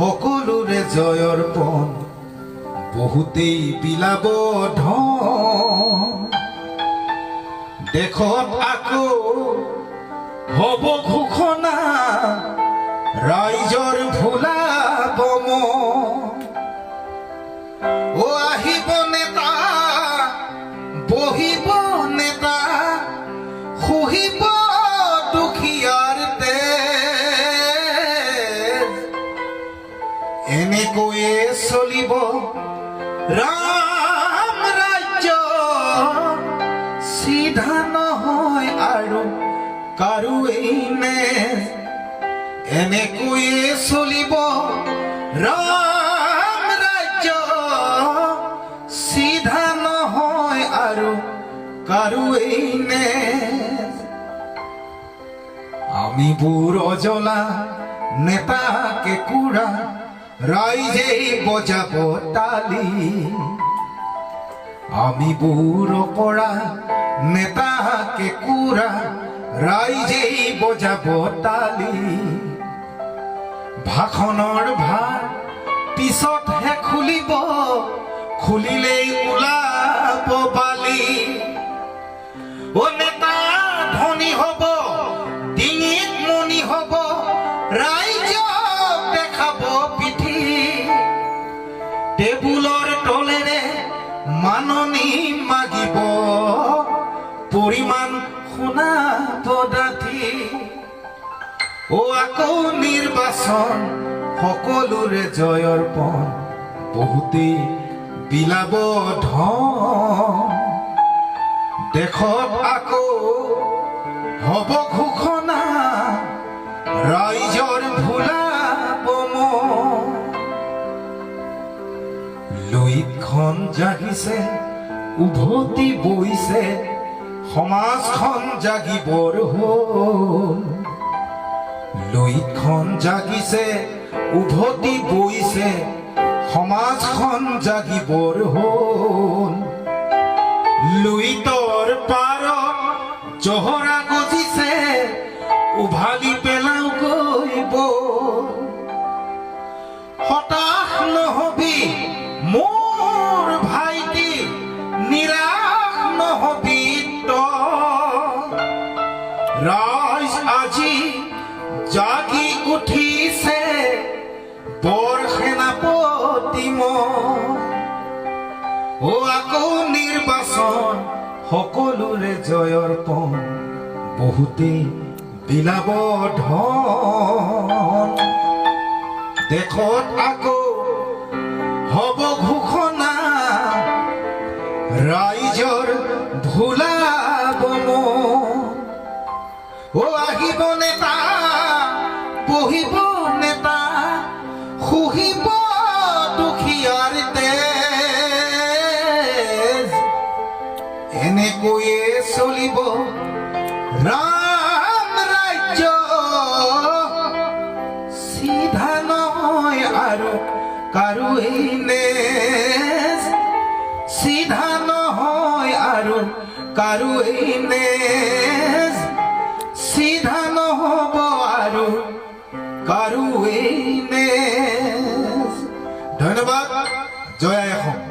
সকলোৰে জয়ৰ পণ বহুতেই বিলাব ধন দেশত আকৌ হব ঘোষণা ৰাইজৰ ভোলাব ও আহিব নেতা বহিব নেতা শুহিব দুখীয়াৰ তেজ এনেকৈয়ে চলিব ৰাম ৰাজ্য চিধা নহয় আৰু কাৰো এনে এনেকৈয়ে চলিব ৰাম ৰাজ্য চিধা নহয় আৰু কাৰো এনে আমি বুড় অজলা নেতা কেকুৰা ৰাইজেই বজাব তালি আমি বুড়ো পড়া নেতা কেকুৰা ৰাইজেই বজাব তালি ভাষণৰ ভাৰ পিছতহে খুলিব খুলিলেই ওলাব বালি ও নেতা ধনী হব ডিঙিত মণি হব ৰাইজক দেখাব পিঠি টেবুলৰ তলেৰে মাননি মাগিব পৰিমাণ শুনাব ডাঠি ও আকৌ নিৰ্বাচন সকলোৰে জয়ৰ পণ বহুতেই বিলাব ধন দেশত আকৌ হব ঘোষণা ৰাইজৰ ভোলাব লুইতখন জাগিছে উভতি বৈছে সমাজখন জাগিবৰ হ'ল লুইতখন জাগিছে উভতি বৈছে সমাজখন জাগিবৰ হ'ল লুইতৰ পাৰত জহৰা গজিছে উভালি পেলাও গৈ হতাশ নহবি মোৰ ভাইটি নিৰাশ নহবি ৰাইজ আজি জাগি উঠিছে বৰ সেনাপতি ও আকৌ নিৰ্বাচন সকলোৰে জয়ৰ পণ বহুতেই বিলাব ধন দেশত আকৌ হব ঘোষণা ৰাইজৰ ভোলাব ও আহিব নেতা বহিব নেতা শুহিব দুখীয়াৰ তেজ এনেকৈয়ে চলিব ৰাম ৰাজ্য চিধা নহয় আৰু কাৰো এনে চিধা নহয় আৰু কাৰো এনে চিধা নহব আৰু কাৰো এনে ধন্যবাদ জয় আই অসম।